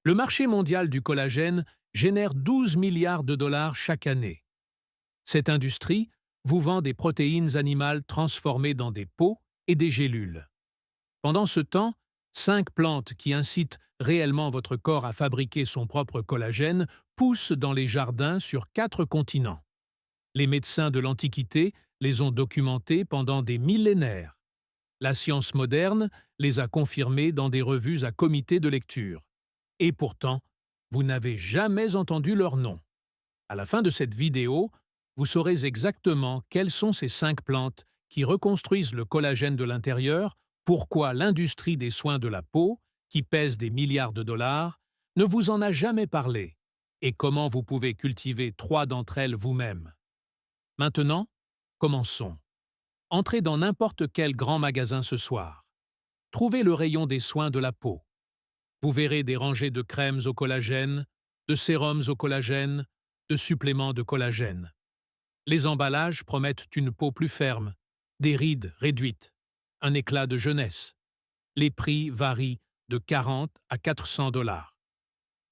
Le marché mondial du collagène génère 12 milliards de dollars chaque année. Cette industrie vous vend des protéines animales transformées dans des pots et des gélules. Pendant ce temps, 5 plantes qui incitent réellement votre corps à fabriquer son propre collagène poussent dans les jardins sur 4 continents. Les médecins de l'Antiquité les ont documentées pendant des millénaires. La science moderne les a confirmées dans des revues à comité de lecture. Et pourtant, vous n'avez jamais entendu leur nom. À la fin de cette vidéo, vous saurez exactement quelles sont ces 5 plantes qui reconstruisent le collagène de l'intérieur, pourquoi l'industrie des soins de la peau, qui pèse des milliards de dollars, ne vous en a jamais parlé, et comment vous pouvez cultiver 3 d'entre elles vous-même. Maintenant, commençons. Entrez dans n'importe quel grand magasin ce soir. Trouvez le rayon des soins de la peau. Vous verrez des rangées de crèmes au collagène, de sérums au collagène, de suppléments de collagène. Les emballages promettent une peau plus ferme, des rides réduites, un éclat de jeunesse. Les prix varient de 40 à 400 dollars.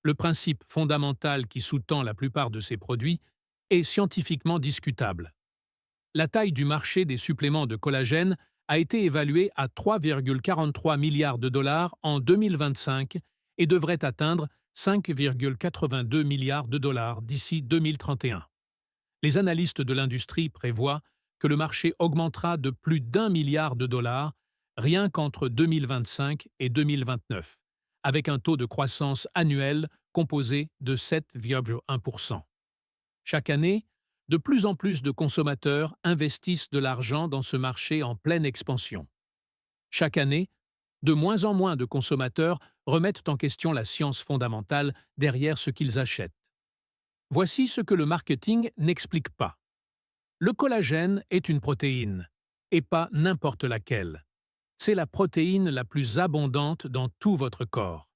Le principe fondamental qui sous-tend la plupart de ces produits est scientifiquement discutable. La taille du marché des suppléments de collagène a été évaluée à 3,43 milliards de dollars en 2025 et devrait atteindre 5,82 milliards de dollars d'ici 2031. Les analystes de l'industrie prévoient que le marché augmentera de plus d'1 milliard de dollars rien qu'entre 2025 et 2029, avec un taux de croissance annuel composé de 7,1%. Chaque année, de plus en plus de consommateurs investissent de l'argent dans ce marché en pleine expansion. Chaque année, de moins en moins de consommateurs remettent en question la science fondamentale derrière ce qu'ils achètent. Voici ce que le marketing n'explique pas. Le collagène est une protéine, et pas n'importe laquelle. C'est la protéine la plus abondante dans tout votre corps.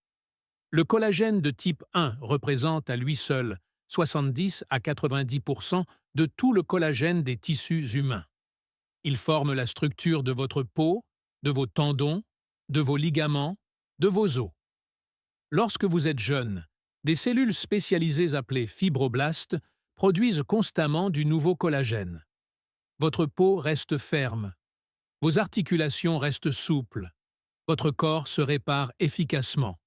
Le collagène de type 1 représente à lui seul 70 à 90% de tout le collagène des tissus humains. Il forme la structure de votre peau, de vos tendons, de vos ligaments, de vos os. Lorsque vous êtes jeune, des cellules spécialisées appelées fibroblastes produisent constamment du nouveau collagène. Votre peau reste ferme, vos articulations restent souples, votre corps se répare efficacement.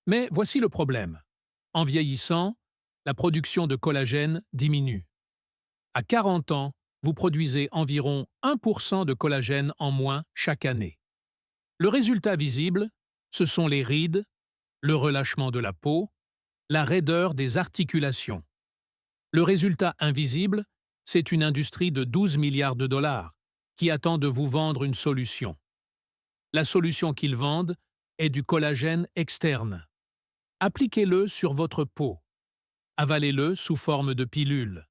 Mais voici le problème. En vieillissant, la production de collagène diminue. À 40 ans, vous produisez environ 1% de collagène en moins chaque année. Le résultat visible, ce sont les rides, le relâchement de la peau, la raideur des articulations. Le résultat invisible, c'est une industrie de 12 milliards de dollars qui attend de vous vendre une solution. La solution qu'ils vendent est du collagène externe. Appliquez-le sur votre peau. Avalez-le sous forme de pilule.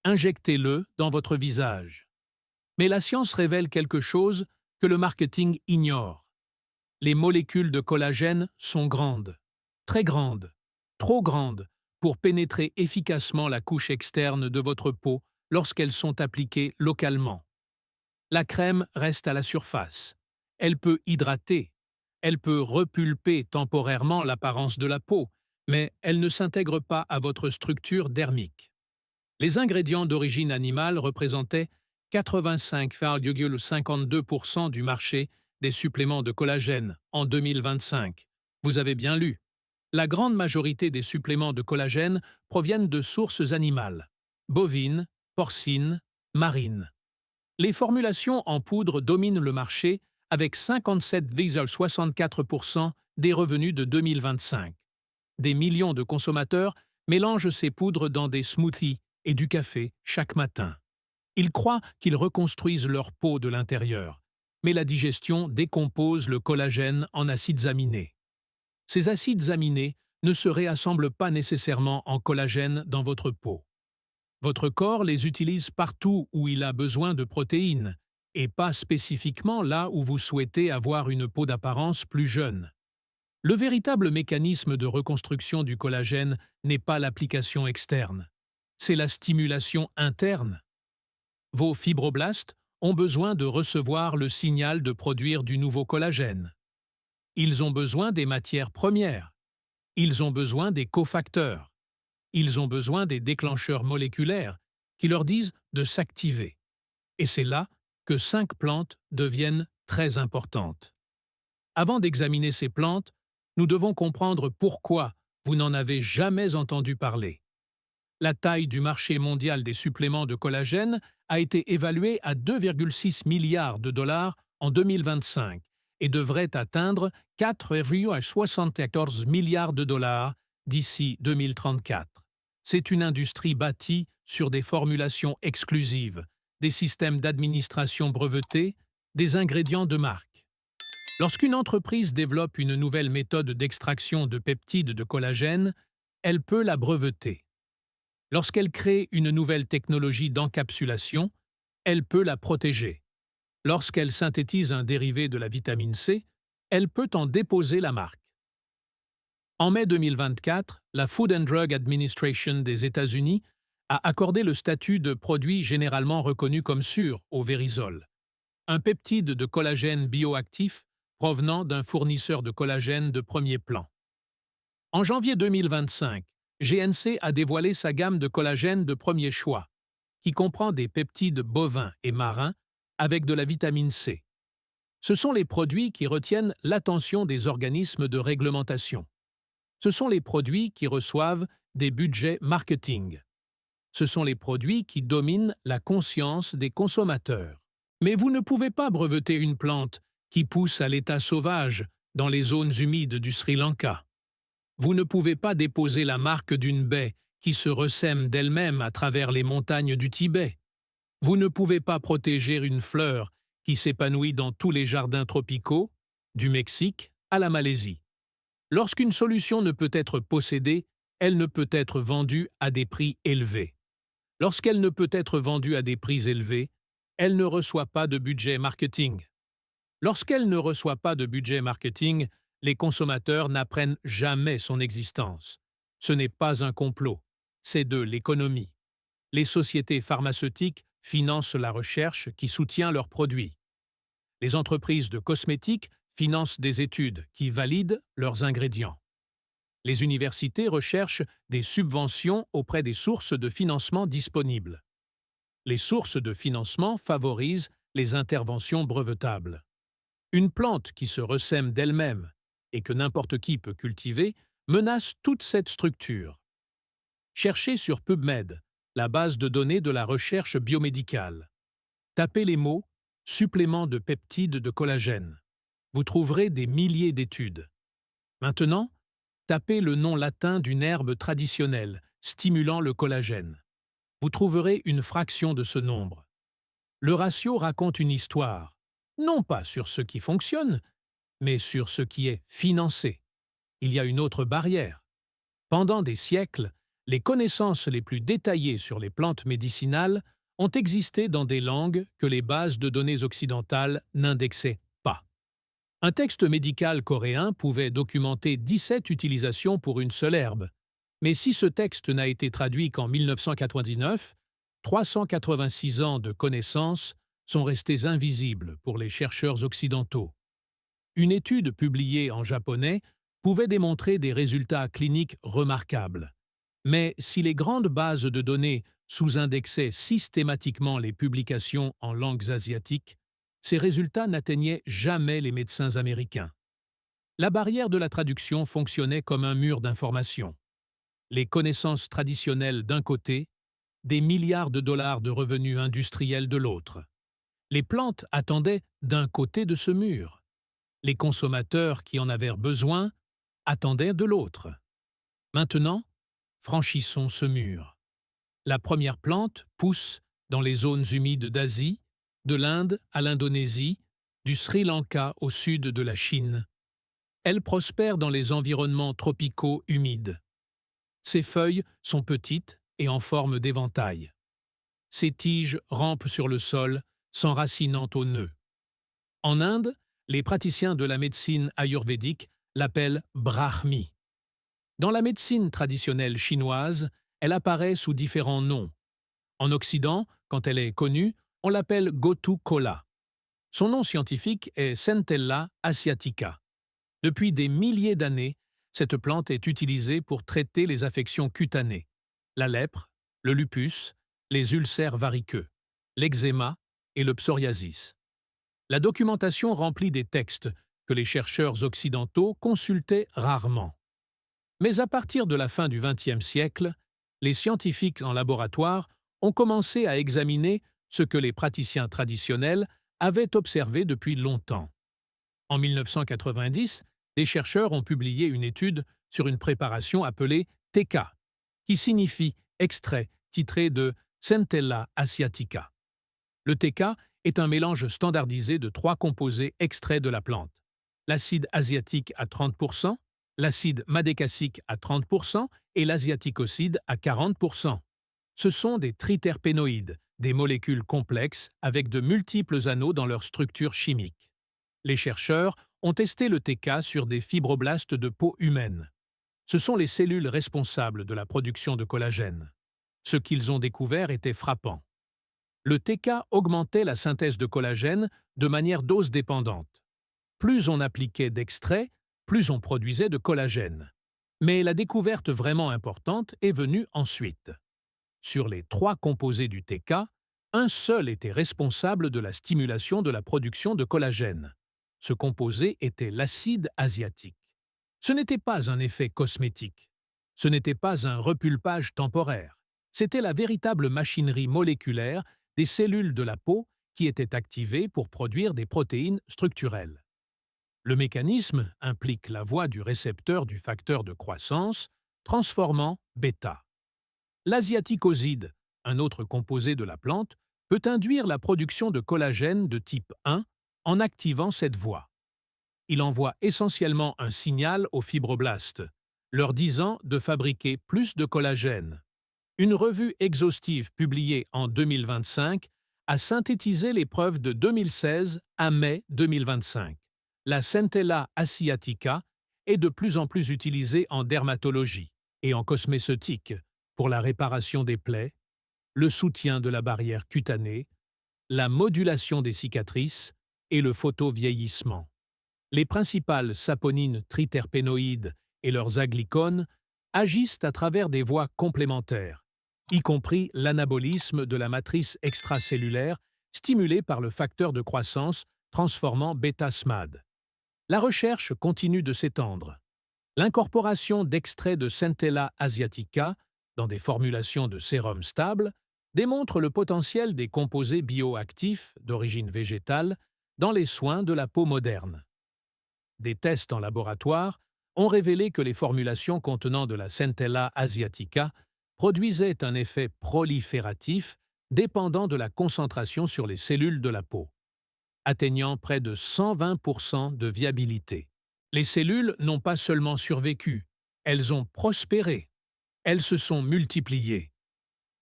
Injectez-le dans votre visage. Mais la science révèle quelque chose que le marketing ignore. Les molécules de collagène sont grandes, très grandes, trop grandes pour pénétrer efficacement la couche externe de votre peau lorsqu'elles sont appliquées localement. La crème reste à la surface. Elle peut hydrater. Elle peut repulper temporairement l'apparence de la peau, mais elle ne s'intègre pas à votre structure dermique. Les ingrédients d'origine animale représentaient 85,52% du marché des suppléments de collagène en 2025. Vous avez bien lu. La grande majorité des suppléments de collagène proviennent de sources animales, bovines, porcines, marines. Les formulations en poudre dominent le marché avec 57,64% des revenus de 2025. Des millions de consommateurs mélangent ces poudres dans des smoothies et du café chaque matin. Ils croient qu'ils reconstruisent leur peau de l'intérieur, mais la digestion décompose le collagène en acides aminés. Ces acides aminés ne se réassemblent pas nécessairement en collagène dans votre peau. Votre corps les utilise partout où il a besoin de protéines, et pas spécifiquement là où vous souhaitez avoir une peau d'apparence plus jeune. Le véritable mécanisme de reconstruction du collagène n'est pas l'application externe, c'est la stimulation interne. Vos fibroblastes ont besoin de recevoir le signal de produire du nouveau collagène. Ils ont besoin des matières premières. Ils ont besoin des cofacteurs. Ils ont besoin des déclencheurs moléculaires qui leur disent de s'activer. Et c'est là que 5 plantes deviennent très importantes. Avant d'examiner ces plantes, nous devons comprendre pourquoi vous n'en avez jamais entendu parler. La taille du marché mondial des suppléments de collagène a été évaluée à 2,6 milliards de dollars en 2025 et devrait atteindre 4,74 milliards de dollars d'ici 2034. C'est une industrie bâtie sur des formulations exclusives, des systèmes d'administration brevetés, des ingrédients de marque. Lorsqu'une entreprise développe une nouvelle méthode d'extraction de peptides de collagène, elle peut la breveter. Lorsqu'elle crée une nouvelle technologie d'encapsulation, elle peut la protéger. Lorsqu'elle synthétise un dérivé de la vitamine C, elle peut en déposer la marque. En mai 2024, la Food and Drug Administration des États-Unis a accordé le statut de produit généralement reconnu comme sûr au Verisol, un peptide de collagène bioactif provenant d'un fournisseur de collagène de premier plan. En janvier 2025, GNC a dévoilé sa gamme de collagène de premier choix, qui comprend des peptides bovins et marins avec de la vitamine C. Ce sont les produits qui retiennent l'attention des organismes de réglementation. Ce sont les produits qui reçoivent des budgets marketing. Ce sont les produits qui dominent la conscience des consommateurs. Mais vous ne pouvez pas breveter une plante qui pousse à l'état sauvage dans les zones humides du Sri Lanka. Vous ne pouvez pas déposer la marque d'une baie qui se ressème d'elle-même à travers les montagnes du Tibet. Vous ne pouvez pas protéger une fleur qui s'épanouit dans tous les jardins tropicaux, du Mexique à la Malaisie. Lorsqu'une solution ne peut être possédée, elle ne peut être vendue à des prix élevés. Lorsqu'elle ne peut être vendue à des prix élevés, elle ne reçoit pas de budget marketing. Lorsqu'elle ne reçoit pas de budget marketing, les consommateurs n'apprennent jamais son existence. Ce n'est pas un complot, c'est de l'économie. Les sociétés pharmaceutiques financent la recherche qui soutient leurs produits. Les entreprises de cosmétiques financent des études qui valident leurs ingrédients. Les universités recherchent des subventions auprès des sources de financement disponibles. Les sources de financement favorisent les interventions brevetables. Une plante qui se ressème d'elle-même et que n'importe qui peut cultiver menace toute cette structure. Cherchez sur PubMed, la base de données de la recherche biomédicale. Tapez les mots « supplément de peptides de collagène ». Vous trouverez des milliers d'études. Maintenant, tapez le nom latin d'une herbe traditionnelle stimulant le collagène. Vous trouverez une fraction de ce nombre. Le ratio raconte une histoire, non pas sur ce qui fonctionne, mais sur ce qui est financé. Il y a une autre barrière. Pendant des siècles, les connaissances les plus détaillées sur les plantes médicinales ont existé dans des langues que les bases de données occidentales n'indexaient pas. Un texte médical coréen pouvait documenter 17 utilisations pour une seule herbe, mais si ce texte n'a été traduit qu'en 1999, 386 ans de connaissances sont restés invisibles pour les chercheurs occidentaux. Une étude publiée en japonais pouvait démontrer des résultats cliniques remarquables. Mais si les grandes bases de données sous-indexaient systématiquement les publications en langues asiatiques, ces résultats n'atteignaient jamais les médecins américains. La barrière de la traduction fonctionnait comme un mur d'information. Les connaissances traditionnelles d'un côté, des milliards de dollars de revenus industriels de l'autre. Les plantes attendaient d'un côté de ce mur. Les consommateurs qui en avaient besoin attendaient de l'autre. Maintenant, franchissons ce mur. La première plante pousse dans les zones humides d'Asie, de l'Inde à l'Indonésie, du Sri Lanka au sud de la Chine. Elle prospère dans les environnements tropicaux humides. Ses feuilles sont petites et en forme d'éventail. Ses tiges rampent sur le sol, s'enracinant au nœud. En Inde, les praticiens de la médecine ayurvédique l'appellent Brahmi. Dans la médecine traditionnelle chinoise, elle apparaît sous différents noms. En Occident, quand elle est connue, on l'appelle Gotu Kola. Son nom scientifique est Centella asiatica. Depuis des milliers d'années, Cette plante est utilisée pour traiter les affections cutanées, la lèpre, le lupus, les ulcères variqueux, l'eczéma et le psoriasis. La documentation remplit des textes que les chercheurs occidentaux consultaient rarement. Mais à partir de la fin du XXe siècle, les scientifiques en laboratoire ont commencé à examiner ce que les praticiens traditionnels avaient observé depuis longtemps. En 1990, des chercheurs ont publié une étude sur une préparation appelée TK, qui signifie extrait titré de Centella asiatica. Le TK est un mélange standardisé de 3 composés extraits de la plante: l'acide asiatique à 30%, l'acide madécassique à 30% et l'asiaticoside à 40%. Ce sont des triterpénoïdes, des molécules complexes avec de multiples anneaux dans leur structure chimique. Les chercheurs ont testé le TK sur des fibroblastes de peau humaine. Ce sont les cellules responsables de la production de collagène. Ce qu'ils ont découvert était frappant. Le TK augmentait la synthèse de collagène de manière dose-dépendante. Plus on appliquait d'extraits, plus on produisait de collagène. Mais la découverte vraiment importante est venue ensuite. Sur les 3 composés du TK, un seul était responsable de la stimulation de la production de collagène. Ce composé était l'acide asiatique. Ce n'était pas un effet cosmétique. Ce n'était pas un repulpage temporaire. C'était la véritable machinerie moléculaire des cellules de la peau qui étaient activées pour produire des protéines structurelles. Le mécanisme implique la voie du récepteur du facteur de croissance, transformant bêta. L'asiaticoside, un autre composé de la plante, peut induire la production de collagène de type 1 en activant cette voie. Il envoie essentiellement un signal aux fibroblastes, leur disant de fabriquer plus de collagène. Une revue exhaustive publiée en 2025 a synthétisé les preuves de 2016 à mai 2025. La Centella asiatica est de plus en plus utilisée en dermatologie et en cosméceutique pour la réparation des plaies, le soutien de la barrière cutanée, la modulation des cicatrices et le photovieillissement. Les principales saponines triterpénoïdes et leurs aglycones agissent à travers des voies complémentaires, y compris l'anabolisme de la matrice extracellulaire stimulée par le facteur de croissance transformant bêta-SMAD. La recherche continue de s'étendre. L'incorporation d'extraits de Centella asiatica dans des formulations de sérum stable démontre le potentiel des composés bioactifs d'origine végétale dans les soins de la peau moderne. Des tests en laboratoire ont révélé que les formulations contenant de la Centella asiatica produisaient un effet prolifératif dépendant de la concentration sur les cellules de la peau, atteignant près de 120% de viabilité. Les cellules n'ont pas seulement survécu, elles ont prospéré. Elles se sont multipliées.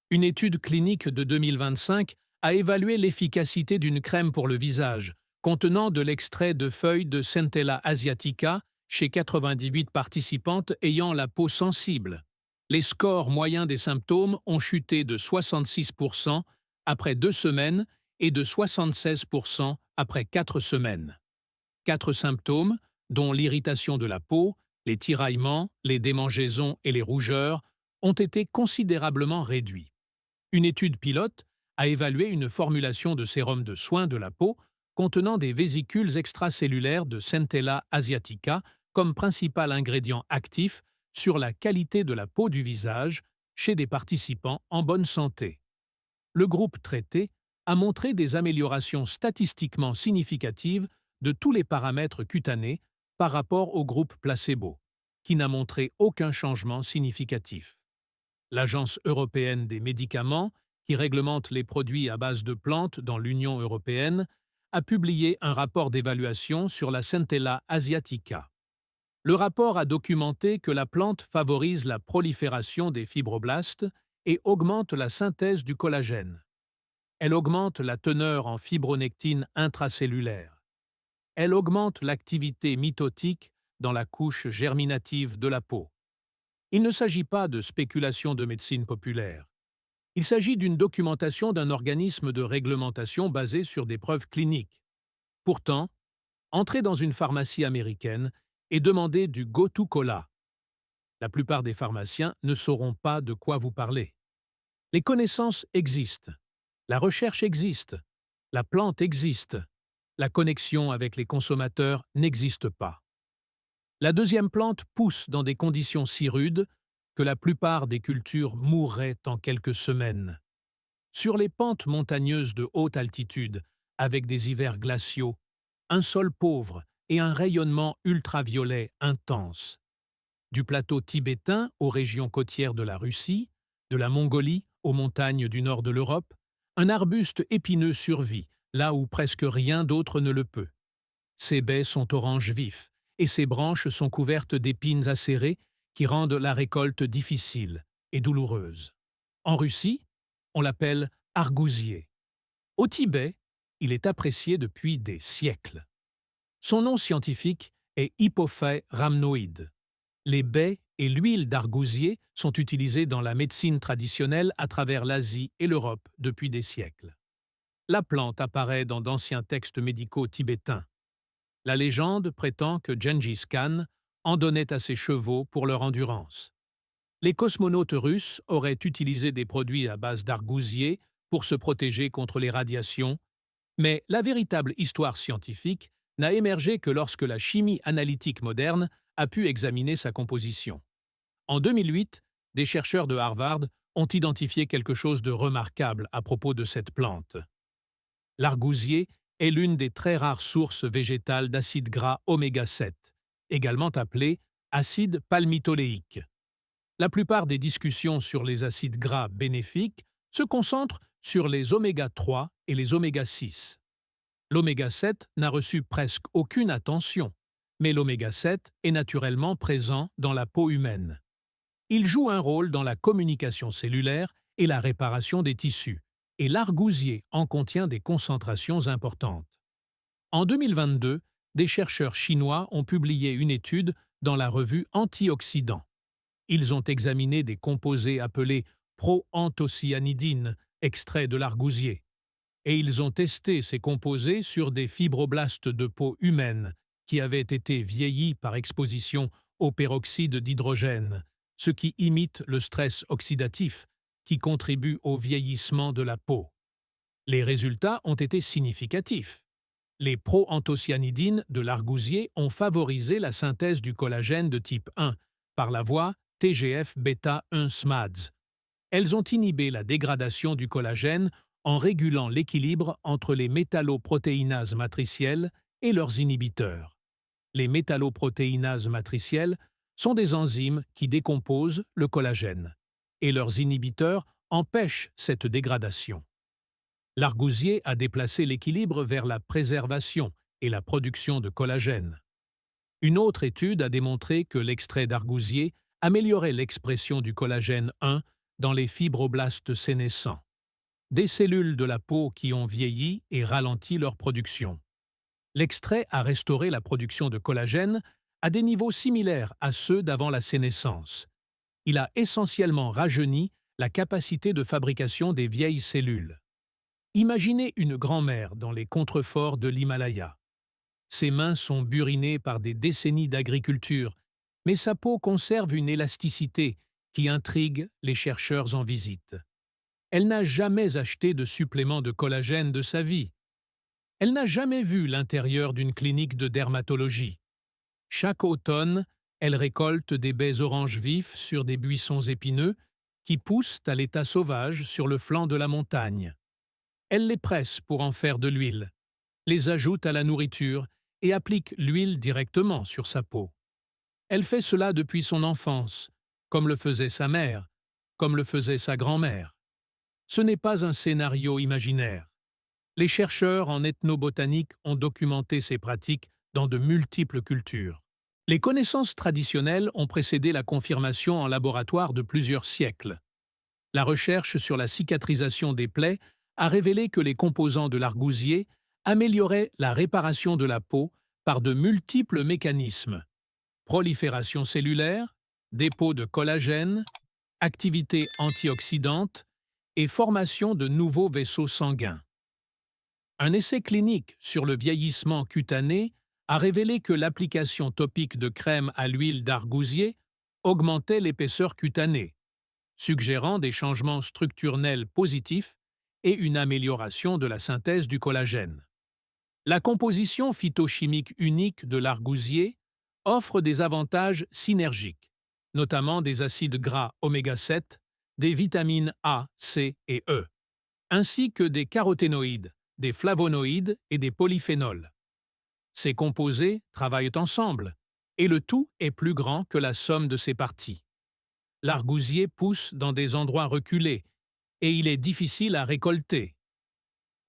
Une étude clinique de 2025 a évalué l'efficacité d'une crème pour le visage contenant de l'extrait de feuilles de Centella asiatica chez 98 participantes ayant la peau sensible. Les scores moyens des symptômes ont chuté de 66% après 2 semaines et de 76% après 4 semaines. 4 symptômes, dont l'irritation de la peau, les tiraillements, les démangeaisons et les rougeurs, ont été considérablement réduits. Une étude pilote a évalué une formulation de sérum de soins de la peau contenant des vésicules extracellulaires de Centella asiatica comme principal ingrédient actif sur la qualité de la peau du visage chez des participants en bonne santé. Le groupe traité a montré des améliorations statistiquement significatives de tous les paramètres cutanés par rapport au groupe placebo, qui n'a montré aucun changement significatif. L'Agence européenne des médicaments, qui réglemente les produits à base de plantes dans l'Union européenne, a publié un rapport d'évaluation sur la Centella asiatica. Le rapport a documenté que la plante favorise la prolifération des fibroblastes et augmente la synthèse du collagène. Elle augmente la teneur en fibronectine intracellulaire. Elle augmente l'activité mitotique dans la couche germinative de la peau. Il ne s'agit pas de spéculation de médecine populaire. Il s'agit d'une documentation d'un organisme de réglementation basé sur des preuves cliniques. Pourtant, entrez dans une pharmacie américaine et demandez du Gotu Kola, La plupart des pharmaciens ne sauront pas de quoi vous parlez. Les connaissances existent, la recherche existe, la plante existe, la connexion avec les consommateurs n'existe pas. La deuxième plante pousse dans des conditions si rudes que la plupart des cultures mourraient en quelques semaines. Sur les pentes montagneuses de haute altitude, avec des hivers glaciaux, un sol pauvre et un rayonnement ultraviolet intense. Du plateau tibétain aux régions côtières de la Russie, de la Mongolie aux montagnes du nord de l'Europe, un arbuste épineux survit, là où presque rien d'autre ne le peut. Ses baies sont orange vif, et ses branches sont couvertes d'épines acérées qui rendent la récolte difficile et douloureuse. En Russie, on l'appelle argousier. Au Tibet, il est apprécié depuis des siècles. Son nom scientifique est Hippophae rhamnoide. Les baies et l'huile d'argousier sont utilisées dans la médecine traditionnelle à travers l'Asie et l'Europe depuis des siècles. La plante apparaît dans d'anciens textes médicaux tibétains. La légende prétend que Gengis Khan en donnait à ses chevaux pour leur endurance. Les cosmonautes russes auraient utilisé des produits à base d'argousier pour se protéger contre les radiations, mais la véritable histoire scientifique n'a émergé que lorsque la chimie analytique moderne a pu examiner sa composition. En 2008, des chercheurs de Harvard ont identifié quelque chose de remarquable à propos de cette plante. L'argousier est l'une des très rares sources végétales d'acide gras oméga 7, également appelé acide palmitoléique. La plupart des discussions sur les acides gras bénéfiques se concentrent sur les oméga 3 et les oméga 6. L'oméga 7 n'a reçu presque aucune attention, mais l'oméga 7 est naturellement présent dans la peau humaine. Il joue un rôle dans la communication cellulaire et la réparation des tissus, et l'argousier en contient des concentrations importantes. En 2022, des chercheurs chinois ont publié une étude dans la revue Antioxydants. Ils ont examiné des composés appelés proanthocyanidines, extraits de l'argousier. Et ils ont testé ces composés sur des fibroblastes de peau humaine qui avaient été vieillis par exposition au peroxyde d'hydrogène, ce qui imite le stress oxydatif qui contribue au vieillissement de la peau. Les résultats ont été significatifs. Les proanthocyanidines de l'argousier ont favorisé la synthèse du collagène de type 1 par la voie TGF-bêta-1 SMADS. Elles ont inhibé la dégradation du collagène en régulant l'équilibre entre les métalloprotéinases matricielles et leurs inhibiteurs. Les métalloprotéinases matricielles sont des enzymes qui décomposent le collagène, et leurs inhibiteurs empêchent cette dégradation. L'argousier a déplacé l'équilibre vers la préservation et la production de collagène. Une autre étude a démontré que l'extrait d'argousier améliorait l'expression du collagène 1 dans les fibroblastes sénescents, des cellules de la peau qui ont vieilli et ralenti leur production. L'extrait a restauré la production de collagène à des niveaux similaires à ceux d'avant la sénescence. Il a essentiellement rajeuni la capacité de fabrication des vieilles cellules. Imaginez une grand-mère dans les contreforts de l'Himalaya. Ses mains sont burinées par des décennies d'agriculture, mais sa peau conserve une élasticité qui intrigue les chercheurs en visite. Elle n'a jamais acheté de supplément de collagène de sa vie. Elle n'a jamais vu l'intérieur d'une clinique de dermatologie. Chaque automne, elle récolte des baies orange vifs sur des buissons épineux qui poussent à l'état sauvage sur le flanc de la montagne. Elle les presse pour en faire de l'huile, les ajoute à la nourriture et applique l'huile directement sur sa peau. Elle fait cela depuis son enfance, comme le faisait sa mère, comme le faisait sa grand-mère. Ce n'est pas un scénario imaginaire. Les chercheurs en ethnobotanique ont documenté ces pratiques dans de multiples cultures. Les connaissances traditionnelles ont précédé la confirmation en laboratoire de plusieurs siècles. La recherche sur la cicatrisation des plaies a révélé que les composants de l'argousier amélioraient la réparation de la peau par de multiples mécanismes: prolifération cellulaire, dépôt de collagène, activité antioxydante et formation de nouveaux vaisseaux sanguins. Un essai clinique sur le vieillissement cutané a révélé que l'application topique de crème à l'huile d'argousier augmentait l'épaisseur cutanée, suggérant des changements structurels positifs et une amélioration de la synthèse du collagène. La composition phytochimique unique de l'argousier offre des avantages synergiques, notamment des acides gras oméga 7, des vitamines A, C et E, ainsi que des caroténoïdes, des flavonoïdes et des polyphénols. Ces composés travaillent ensemble, et le tout est plus grand que la somme de ses parties. L'argousier pousse dans des endroits reculés, et il est difficile à récolter.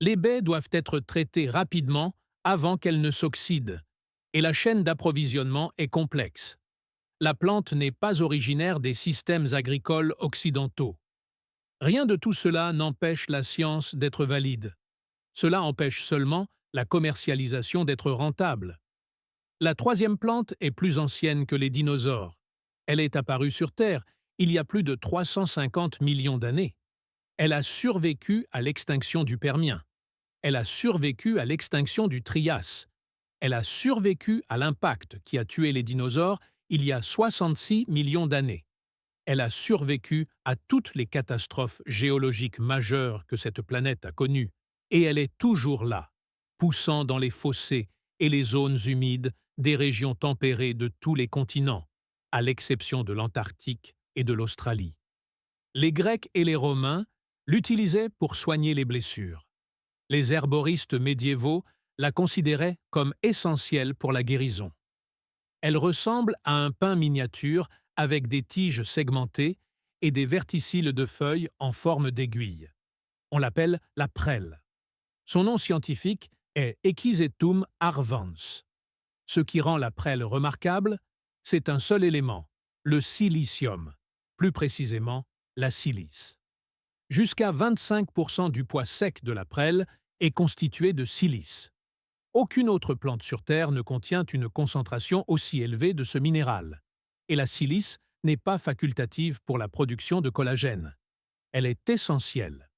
Les baies doivent être traitées rapidement avant qu'elles ne s'oxydent, et la chaîne d'approvisionnement est complexe. La plante n'est pas originaire des systèmes agricoles occidentaux. Rien de tout cela n'empêche la science d'être valide. Cela empêche seulement la commercialisation d'être rentable. La troisième plante est plus ancienne que les dinosaures. Elle est apparue sur Terre il y a plus de 350 millions d'années. Elle a survécu à l'extinction du Permien. Elle a survécu à l'extinction du Trias. Elle a survécu à l'impact qui a tué les dinosaures il y a 66 millions d'années. Elle a survécu à toutes les catastrophes géologiques majeures que cette planète a connues. Et elle est toujours là, poussant dans les fossés et les zones humides des régions tempérées de tous les continents, à l'exception de l'Antarctique et de l'Australie. Les Grecs et les Romains l'utilisaient pour soigner les blessures. Les herboristes médiévaux la considéraient comme essentielle pour la guérison. Elle ressemble à un pin miniature avec des tiges segmentées et des verticilles de feuilles en forme d'aiguille. On l'appelle la prêle. Son nom scientifique est Echisetum arvans. Ce qui rend la prêle remarquable, c'est un seul élément, le silicium, plus précisément la silice. Jusqu'à 25% du poids sec de la prêle est constitué de silice. Aucune autre plante sur Terre ne contient une concentration aussi élevée de ce minéral. Et la silice n'est pas facultative pour la production de collagène. Elle est essentielle.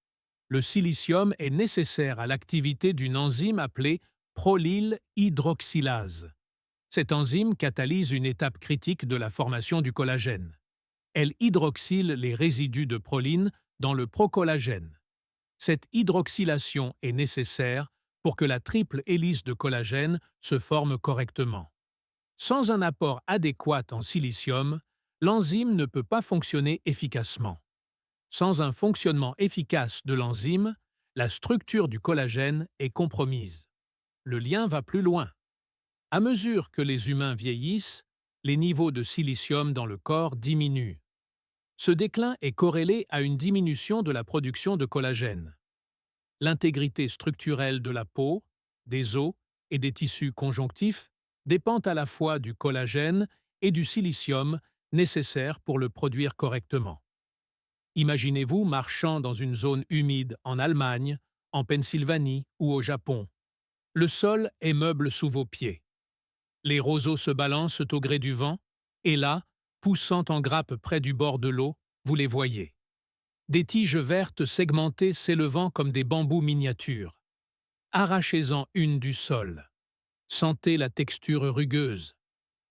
Le silicium est nécessaire à l'activité d'une enzyme appelée prolyl hydroxylase. Cette enzyme catalyse une étape critique de la formation du collagène. Elle hydroxyle les résidus de proline dans le procollagène. Cette hydroxylation est nécessaire pour que la triple hélice de collagène se forme correctement. Sans un apport adéquat en silicium, l'enzyme ne peut pas fonctionner efficacement. Sans un fonctionnement efficace de l'enzyme, la structure du collagène est compromise. Le lien va plus loin. À mesure que les humains vieillissent, les niveaux de silicium dans le corps diminuent. Ce déclin est corrélé à une diminution de la production de collagène. L'intégrité structurelle de la peau, des os et des tissus conjonctifs dépend à la fois du collagène et du silicium nécessaires pour le produire correctement. Imaginez-vous marchant dans une zone humide en Allemagne, en Pennsylvanie ou au Japon. Le sol est meuble sous vos pieds. Les roseaux se balancent au gré du vent, et là, poussant en grappe près du bord de l'eau, vous les voyez. Des tiges vertes segmentées s'élevant comme des bambous miniatures. Arrachez-en une du sol. Sentez la texture rugueuse.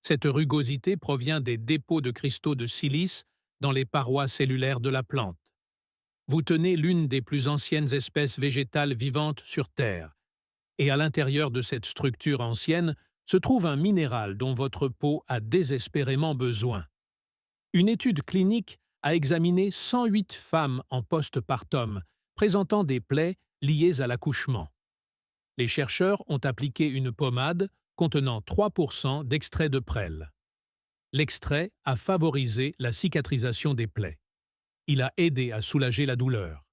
Cette rugosité provient des dépôts de cristaux de silice dans les parois cellulaires de la plante. Vous tenez l'une des plus anciennes espèces végétales vivantes sur Terre, et à l'intérieur de cette structure ancienne se trouve un minéral dont votre peau a désespérément besoin. Une étude clinique a examiné 108 femmes en postpartum présentant des plaies liées à l'accouchement. Les chercheurs ont appliqué une pommade contenant 3% d'extrait de prêle. L'extrait a favorisé la cicatrisation des plaies. Il a aidé à soulager la douleur.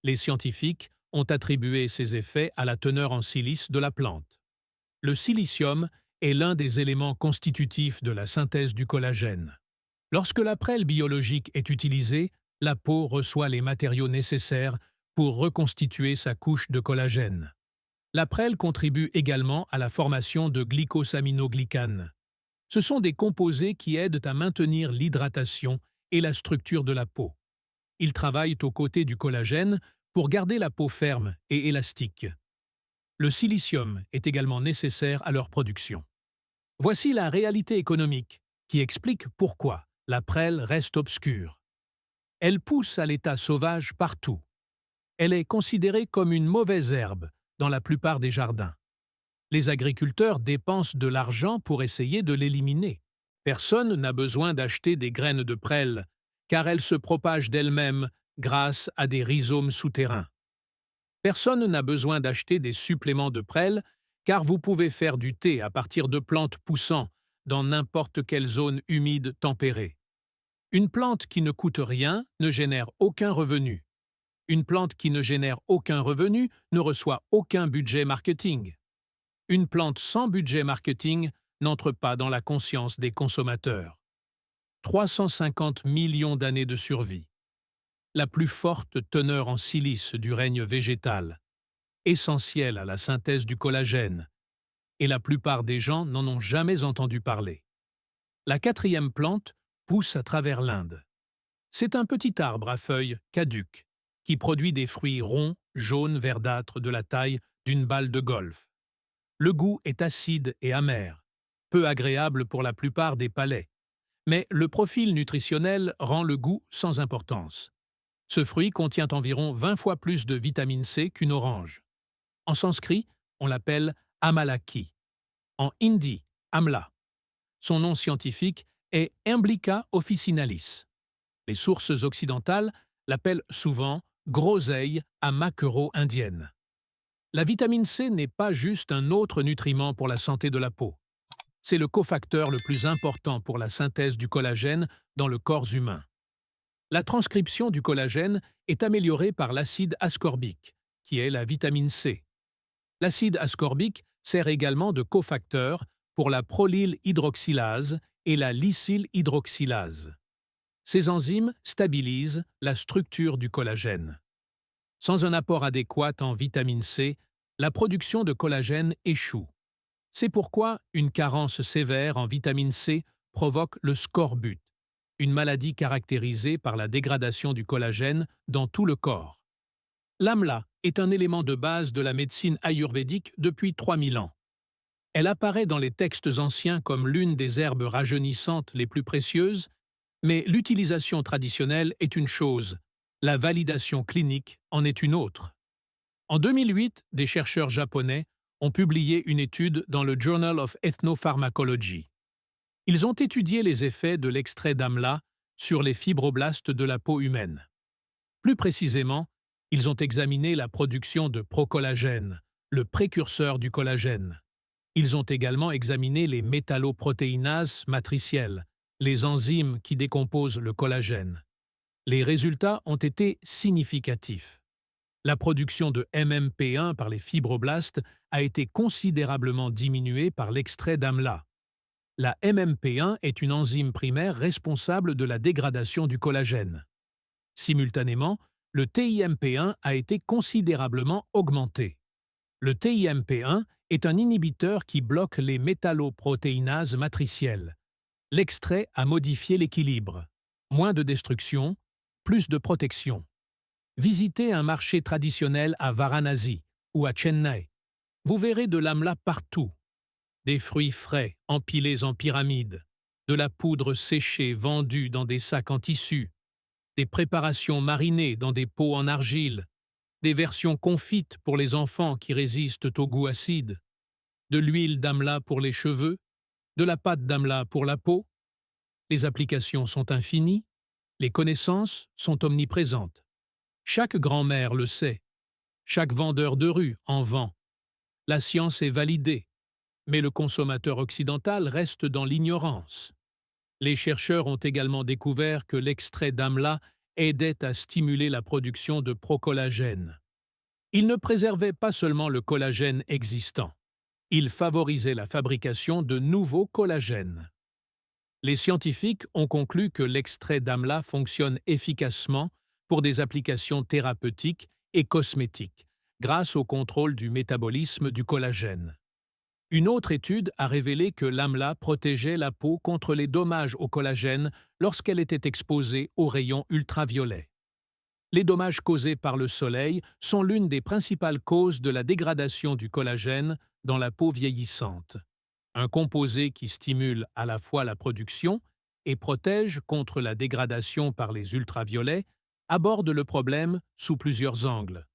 Les scientifiques ont attribué ces effets à la teneur en silice de la plante. Le silicium est l'un des éléments constitutifs de la synthèse du collagène. Lorsque la prêle biologique est utilisée, la peau reçoit les matériaux nécessaires pour reconstituer sa couche de collagène. La prêle contribue également à la formation de glycosaminoglycanes. Ce sont des composés qui aident à maintenir l'hydratation et la structure de la peau. Ils travaillent aux côtés du collagène pour garder la peau ferme et élastique. Le silicium est également nécessaire à leur production. Voici la réalité économique qui explique pourquoi la prêle reste obscure. Elle pousse à l'état sauvage partout. Elle est considérée comme une mauvaise herbe dans la plupart des jardins. Les agriculteurs dépensent de l'argent pour essayer de l'éliminer. Personne n'a besoin d'acheter des graines de prêle, car elles se propagent d'elles-mêmes grâce à des rhizomes souterrains. Personne n'a besoin d'acheter des suppléments de prêle, car vous pouvez faire du thé à partir de plantes poussant dans n'importe quelle zone humide tempérée. Une plante qui ne coûte rien ne génère aucun revenu. Une plante qui ne génère aucun revenu ne reçoit aucun budget marketing. Une plante sans budget marketing n'entre pas dans la conscience des consommateurs. 350 millions d'années de survie. La plus forte teneur en silice du règne végétal, essentielle à la synthèse du collagène, et la plupart des gens n'en ont jamais entendu parler. La quatrième plante pousse à travers l'Inde. C'est un petit arbre à feuilles caduques qui produit des fruits ronds, jaunes, verdâtres de la taille d'une balle de golf. Le goût est acide et amer, peu agréable pour la plupart des palais, mais le profil nutritionnel rend le goût sans importance. Ce fruit contient environ 20 fois plus de vitamine C qu'une orange. En sanskrit, on l'appelle amalaki. En hindi, amla. Son nom scientifique est Emblica officinalis. Les sources occidentales l'appellent souvent groseille à maquereau indienne. La vitamine C n'est pas juste un autre nutriment pour la santé de la peau. C'est le cofacteur le plus important pour la synthèse du collagène dans le corps humain. La transcription du collagène est améliorée par l'acide ascorbique, qui est la vitamine C. L'acide ascorbique sert également de cofacteur pour la prolylhydroxylase et la lysylhydroxylase. Ces enzymes stabilisent la structure du collagène. Sans un apport adéquat en vitamine C, la production de collagène échoue. C'est pourquoi une carence sévère en vitamine C provoque le scorbut, une maladie caractérisée par la dégradation du collagène dans tout le corps. L'amla est un élément de base de la médecine ayurvédique depuis 3000 ans. Elle apparaît dans les textes anciens comme l'une des herbes rajeunissantes les plus précieuses, mais l'utilisation traditionnelle est une chose, la validation clinique en est une autre. En 2008, des chercheurs japonais ont publié une étude dans le Journal of Ethnopharmacology. Ils ont étudié les effets de l'extrait d'amla sur les fibroblastes de la peau humaine. Plus précisément, ils ont examiné la production de procollagène, le précurseur du collagène. Ils ont également examiné les métalloprotéinases matricielles, les enzymes qui décomposent le collagène. Les résultats ont été significatifs. La production de MMP1 par les fibroblastes a été considérablement diminuée par l'extrait d'amla. La MMP1 est une enzyme primaire responsable de la dégradation du collagène. Simultanément, le TIMP1 a été considérablement augmenté. Le TIMP1 est un inhibiteur qui bloque les métalloprotéinases matricielles. L'extrait a modifié l'équilibre. Moins de destruction, plus de protection. Visitez un marché traditionnel à Varanasi ou à Chennai. Vous verrez de l'amla partout. Des fruits frais empilés en pyramide, de la poudre séchée vendue dans des sacs en tissu, des préparations marinées dans des pots en argile, des versions confites pour les enfants qui résistent au goût acide, de l'huile d'amla pour les cheveux, de la pâte d'amla pour la peau. Les applications sont infinies, les connaissances sont omniprésentes. Chaque grand-mère le sait, chaque vendeur de rue en vend. La science est validée, mais le consommateur occidental reste dans l'ignorance. Les chercheurs ont également découvert que l'extrait d'amla aidait à stimuler la production de procollagène. Il ne préservait pas seulement le collagène existant, il favorisait la fabrication de nouveaux collagènes. Les scientifiques ont conclu que l'extrait d'amla fonctionne efficacement pour des applications thérapeutiques et cosmétiques, grâce au contrôle du métabolisme du collagène. Une autre étude a révélé que l'amla protégeait la peau contre les dommages au collagène lorsqu'elle était exposée aux rayons ultraviolets. Les dommages causés par le soleil sont l'une des principales causes de la dégradation du collagène dans la peau vieillissante. Un composé qui stimule à la fois la production et protège contre la dégradation par les ultraviolets, aborde le problème sous plusieurs angles.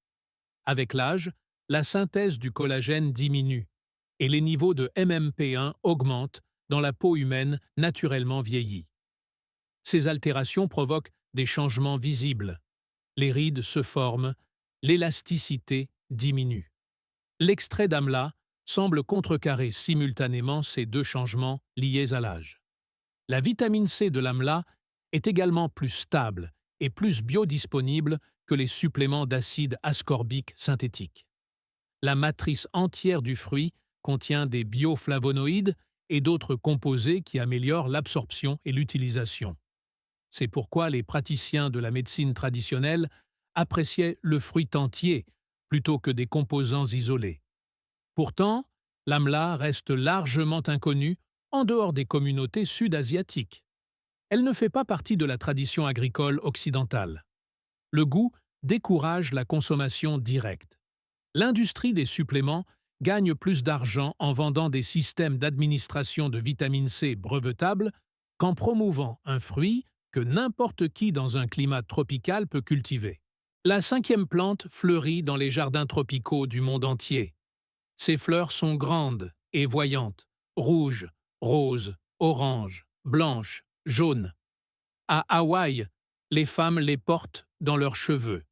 Avec l'âge, la synthèse du collagène diminue et les niveaux de MMP1 augmentent dans la peau humaine naturellement vieillie. Ces altérations provoquent des changements visibles. Les rides se forment, l'élasticité diminue. L'extrait d'amla semble contrecarrer simultanément ces deux changements liés à l'âge. La vitamine C de l'amla est également plus stable et plus biodisponible que les suppléments d'acide ascorbique synthétique. La matrice entière du fruit contient des bioflavonoïdes et d'autres composés qui améliorent l'absorption et l'utilisation. C'est pourquoi les praticiens de la médecine traditionnelle appréciaient le fruit entier plutôt que des composants isolés. Pourtant, l'amla reste largement inconnue en dehors des communautés sud-asiatiques. Elle ne fait pas partie de la tradition agricole occidentale. Le goût décourage la consommation directe. L'industrie des suppléments gagne plus d'argent en vendant des systèmes d'administration de vitamine C brevetables qu'en promouvant un fruit que n'importe qui dans un climat tropical peut cultiver. La cinquième plante fleurit dans les jardins tropicaux du monde entier. Ses fleurs sont grandes et voyantes, rouges, roses, oranges, blanches, jaunes. À Hawaï, les femmes les portent dans leurs cheveux.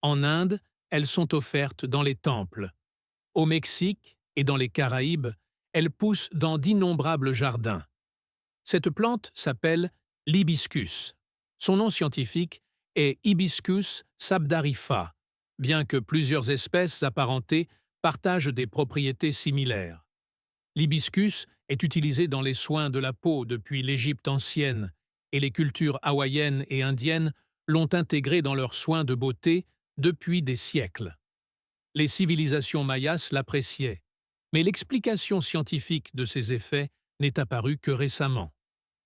En Inde, elles sont offertes dans les temples. Au Mexique et dans les Caraïbes, elles poussent dans d'innombrables jardins. Cette plante s'appelle l'hibiscus. Son nom scientifique est Hibiscus sabdarifa, bien que plusieurs espèces apparentées partagent des propriétés similaires. L'hibiscus est utilisé dans les soins de la peau depuis l'Égypte ancienne, et les cultures hawaïennes et indiennes l'ont intégré dans leurs soins de beauté depuis des siècles. Les civilisations mayas l'appréciaient, mais l'explication scientifique de ses effets n'est apparue que récemment.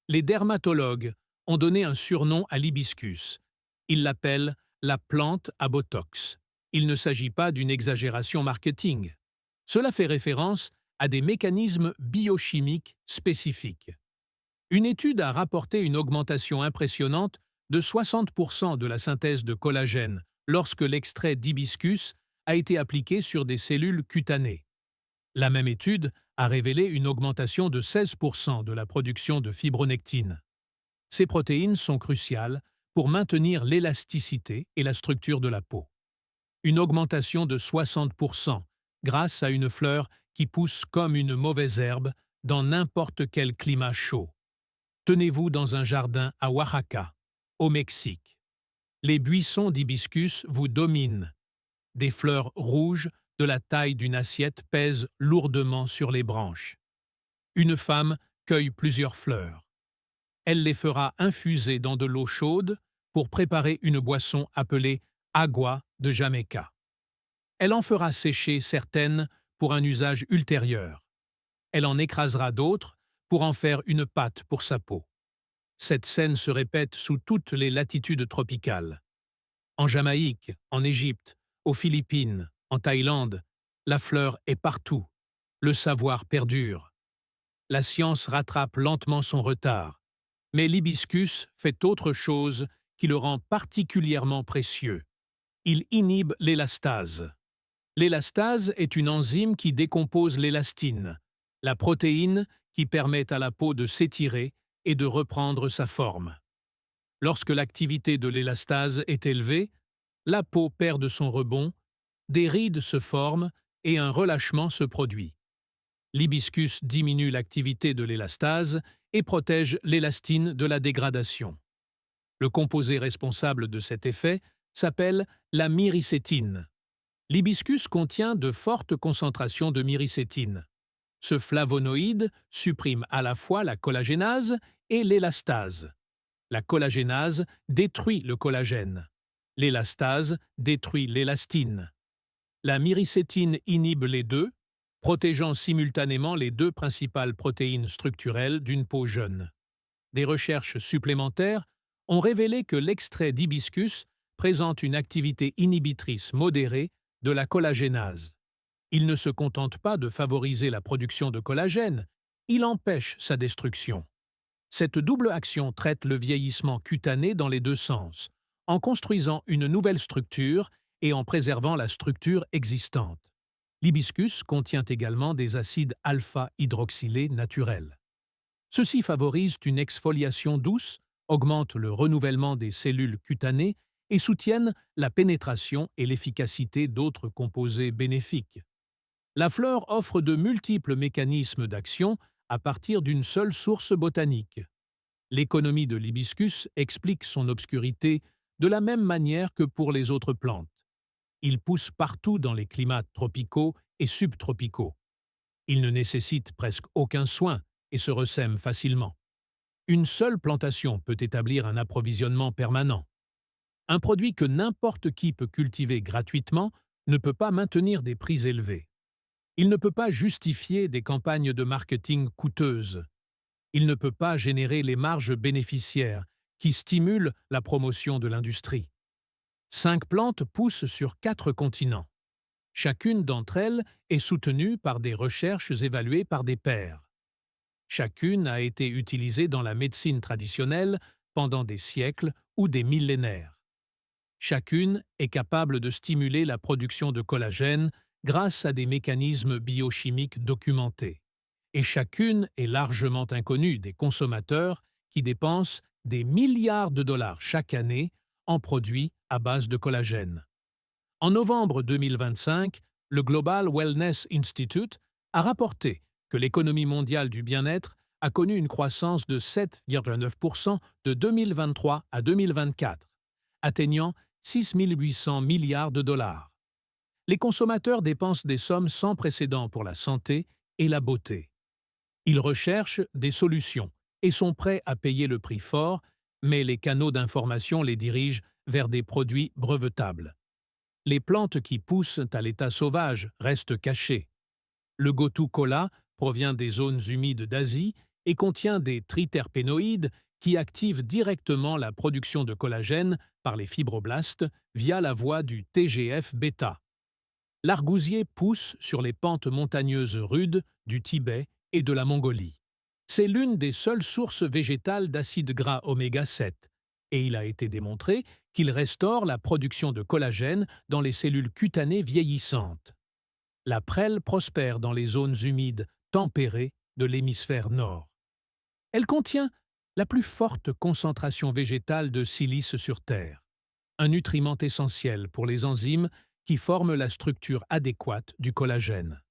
Les dermatologues ont donné un surnom à l'hibiscus. Ils l'appellent la plante à botox. Il ne s'agit pas d'une exagération marketing. Cela fait référence à des mécanismes biochimiques spécifiques. Une étude a rapporté une augmentation impressionnante de 60% de la synthèse de collagène lorsque l'extrait d'hibiscus a été appliqué sur des cellules cutanées. La même étude a révélé une augmentation de 16% de la production de fibronectine. Ces protéines sont cruciales pour maintenir l'élasticité et la structure de la peau. Une augmentation de 60% grâce à une fleur qui pousse comme une mauvaise herbe dans n'importe quel climat chaud. Tenez-vous dans un jardin à Oaxaca, au Mexique. Les buissons d'hibiscus vous dominent. Des fleurs rouges de la taille d'une assiette pèsent lourdement sur les branches. Une femme cueille plusieurs fleurs. Elle les fera infuser dans de l'eau chaude pour préparer une boisson appelée agua de Jamaica. Elle en fera sécher certaines pour un usage ultérieur. Elle en écrasera d'autres pour en faire une pâte pour sa peau. Cette scène se répète sous toutes les latitudes tropicales. En Jamaïque, en Égypte, aux Philippines, en Thaïlande, la fleur est partout. Le savoir perdure. La science rattrape lentement son retard. Mais l'hibiscus fait autre chose qui le rend particulièrement précieux. Il inhibe l'élastase. L'élastase est une enzyme qui décompose l'élastine, la protéine qui permet à la peau de s'étirer et de reprendre sa forme. Lorsque l'activité de l'élastase est élevée, la peau perd de son rebond, des rides se forment et un relâchement se produit. L'hibiscus diminue l'activité de l'élastase et protège l'élastine de la dégradation. Le composé responsable de cet effet s'appelle la myricétine. L'hibiscus contient de fortes concentrations de myricétine. Ce flavonoïde supprime à la fois la collagénase et l'élastase. La collagénase détruit le collagène. L'élastase détruit l'élastine. La myricétine inhibe les deux, protégeant simultanément les deux principales protéines structurelles d'une peau jeune. Des recherches supplémentaires ont révélé que l'extrait d'hibiscus présente une activité inhibitrice modérée de la collagénase. Il ne se contente pas de favoriser la production de collagène, il empêche sa destruction. Cette double action traite le vieillissement cutané dans les deux sens, en construisant une nouvelle structure et en préservant la structure existante. L'hibiscus contient également des acides alpha-hydroxylés naturels. Ceux-ci favorisent une exfoliation douce, augmentent le renouvellement des cellules cutanées et soutiennent la pénétration et l'efficacité d'autres composés bénéfiques. La fleur offre de multiples mécanismes d'action à partir d'une seule source botanique. L'économie de l'hibiscus explique son obscurité de la même manière que pour les autres plantes. Il pousse partout dans les climats tropicaux et subtropicaux. Il ne nécessite presque aucun soin et se ressème facilement. Une seule plantation peut établir un approvisionnement permanent. Un produit que n'importe qui peut cultiver gratuitement ne peut pas maintenir des prix élevés. Il ne peut pas justifier des campagnes de marketing coûteuses. Il ne peut pas générer les marges bénéficiaires qui stimulent la promotion de l'industrie. 5 plantes poussent sur 4 continents. Chacune d'entre elles est soutenue par des recherches évaluées par des pairs. Chacune a été utilisée dans la médecine traditionnelle pendant des siècles ou des millénaires. Chacune est capable de stimuler la production de collagène grâce à des mécanismes biochimiques documentés. Et chacune est largement inconnue des consommateurs qui dépensent des milliards de dollars chaque année en produits à base de collagène. En novembre 2025, le Global Wellness Institute a rapporté que l'économie mondiale du bien-être a connu une croissance de 7,9% de 2023 à 2024, atteignant 6 800 milliards de dollars. Les consommateurs dépensent des sommes sans précédent pour la santé et la beauté. Ils recherchent des solutions et sont prêts à payer le prix fort, mais les canaux d'information les dirigent vers des produits brevetables. Les plantes qui poussent à l'état sauvage restent cachées. Le Gotu kola provient des zones humides d'Asie et contient des triterpénoïdes qui activent directement la production de collagène par les fibroblastes via la voie du TGF-bêta. L'argousier pousse sur les pentes montagneuses rudes du Tibet et de la Mongolie. C'est l'une des seules sources végétales d'acides gras oméga 7, et il a été démontré qu'il restaure la production de collagène dans les cellules cutanées vieillissantes. La prêle prospère dans les zones humides tempérées de l'hémisphère nord. Elle contient la plus forte concentration végétale de silice sur Terre, un nutriment essentiel pour les enzymes qui forment la structure adéquate du collagène.